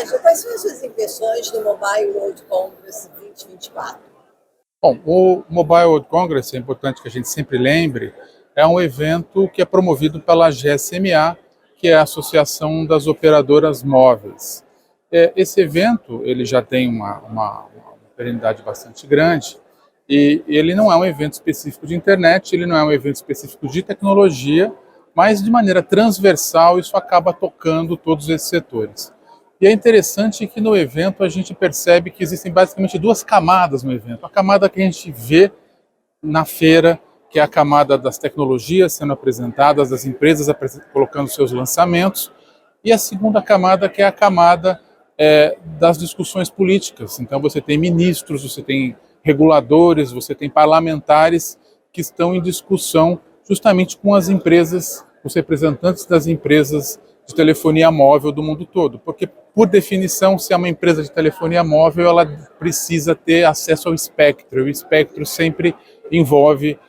Sérgio, quais são as suas impressões do Mobile World Congress 2024? Bom, o Mobile World Congress, é importante que a gente sempre lembre, é um evento que é promovido pela GSMA, que é a Associação das Operadoras Móveis. Esse evento ele já tem uma perenidade bastante grande e ele não é um evento específico de internet, ele não é um evento específico de tecnologia, mas de maneira transversal isso acaba tocando todos esses setores. E é interessante que no evento a gente percebe que existem basicamente duas camadas no evento. A camada que a gente vê na feira, que é a camada das tecnologias sendo apresentadas, das empresas colocando seus lançamentos, e a segunda camada, que é a camada das discussões políticas. Então você tem ministros, você tem reguladores, você tem parlamentares que estão em discussão justamente com as empresas, os representantes das empresas de telefonia móvel do mundo todo, porque por definição, se é uma empresa de telefonia móvel, ela precisa ter acesso ao espectro. O espectro sempre envolve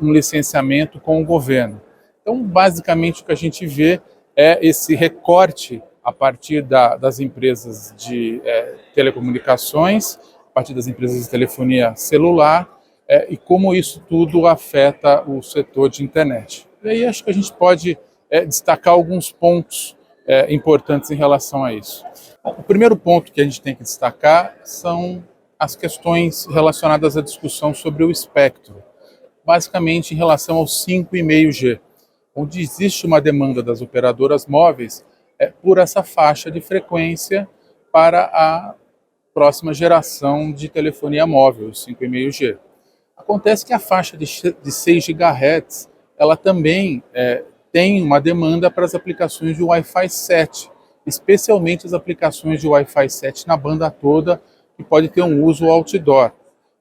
um licenciamento com o governo. Então, basicamente, o que a gente vê é esse recorte a partir das empresas de telecomunicações, a partir das empresas de telefonia celular, e como isso tudo afeta o setor de internet. E aí acho que a gente pode destacar alguns pontos importantes em relação a isso. Bom, o primeiro ponto que a gente tem que destacar são as questões relacionadas à discussão sobre o espectro, basicamente em relação ao 5,5G, onde existe uma demanda das operadoras móveis por essa faixa de frequência para a próxima geração de telefonia móvel, 5,5G. Acontece que a faixa de 6 GHz, ela também tem uma demanda para as aplicações de Wi-Fi 7, especialmente as aplicações de Wi-Fi 7 na banda toda, que pode ter um uso outdoor.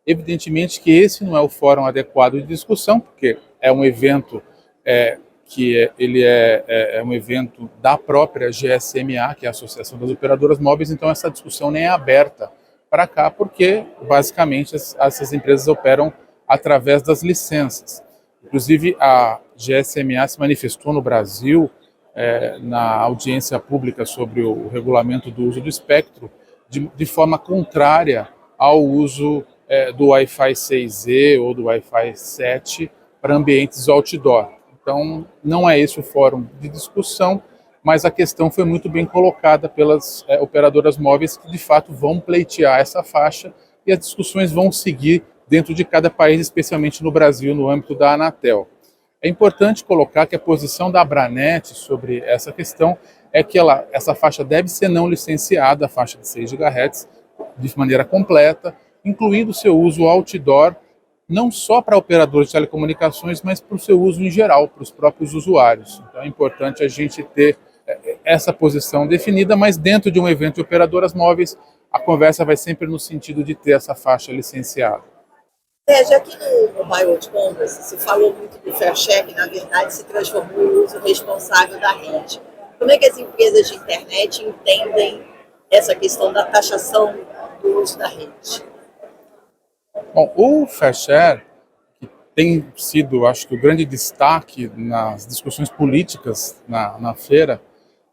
Evidentemente que esse não é o fórum adequado de discussão, porque é um evento ele é um evento da própria GSMA, que é a Associação das Operadoras Móveis, então essa discussão nem é aberta para cá, porque basicamente essas empresas operam através das licenças. Inclusive a GSMA se manifestou no Brasil na audiência pública sobre o regulamento do uso do espectro de forma contrária ao uso do Wi-Fi 6E ou do Wi-Fi 7 para ambientes outdoor. Então, não é esse o fórum de discussão, mas a questão foi muito bem colocada pelas operadoras móveis que, de fato, vão pleitear essa faixa e as discussões vão seguir dentro de cada país, especialmente no Brasil, no âmbito da Anatel. É importante colocar que a posição da Abranet sobre essa questão é que essa faixa deve ser não licenciada, a faixa de 6 GHz, de maneira completa, incluindo o seu uso outdoor, não só para operadores de telecomunicações, mas para o seu uso em geral, para os próprios usuários. Então é importante a gente ter essa posição definida, mas dentro de um evento de operadoras móveis, a conversa vai sempre no sentido de ter essa faixa licenciada. Já que no Mobile World Congress se falou muito do fair share, que na verdade se transformou no uso responsável da rede. Como é que as empresas de internet entendem essa questão da taxação do uso da rede? Bom, o fair share, que tem sido, acho que, o grande destaque nas discussões políticas na feira,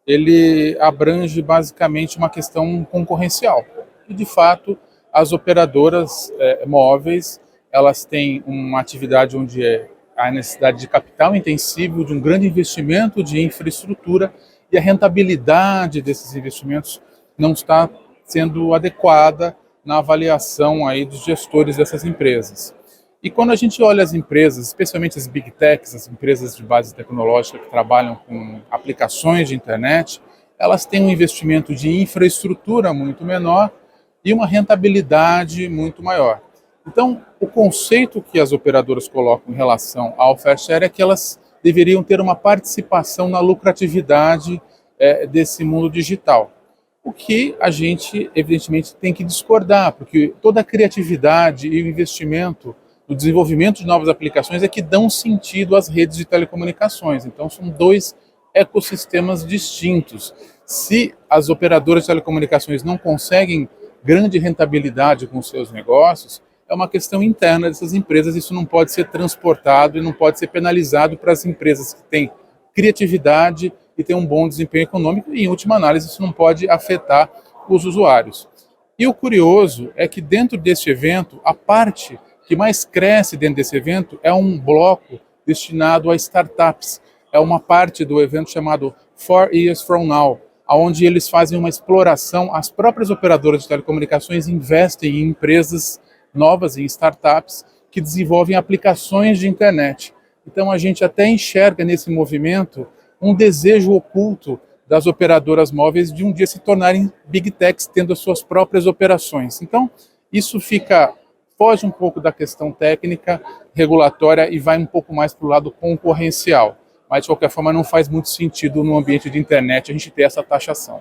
ele abrange basicamente uma questão concorrencial. E, de fato, as operadoras móveis, elas têm uma atividade onde há necessidade de capital intensivo, de um grande investimento de infraestrutura, e a rentabilidade desses investimentos não está sendo adequada na avaliação aí dos gestores dessas empresas. E quando a gente olha as empresas, especialmente as big techs, as empresas de base tecnológica que trabalham com aplicações de internet, elas têm um investimento de infraestrutura muito menor e uma rentabilidade muito maior. Então, o conceito que as operadoras colocam em relação ao fair share é que elas deveriam ter uma participação na lucratividade desse mundo digital. O que a gente, evidentemente, tem que discordar, porque toda a criatividade e o investimento no desenvolvimento de novas aplicações é que dão sentido às redes de telecomunicações. Então, são dois ecossistemas distintos. Se as operadoras de telecomunicações não conseguem grande rentabilidade com seus negócios, é uma questão interna dessas empresas, isso não pode ser transportado e não pode ser penalizado para as empresas que têm criatividade e tem um bom desempenho econômico e, em última análise, isso não pode afetar os usuários. E o curioso é que dentro deste evento, a parte que mais cresce dentro desse evento é um bloco destinado a startups. É uma parte do evento chamado 4 Years From Now, onde eles fazem uma exploração, as próprias operadoras de telecomunicações investem em empresas novas, em startups, que desenvolvem aplicações de internet. Então a gente até enxerga nesse movimento um desejo oculto das operadoras móveis de um dia se tornarem big techs, tendo as suas próprias operações. Então isso foge um pouco da questão técnica, regulatória e vai um pouco mais para o lado concorrencial. Mas, de qualquer forma, não faz muito sentido no ambiente de internet a gente ter essa taxação.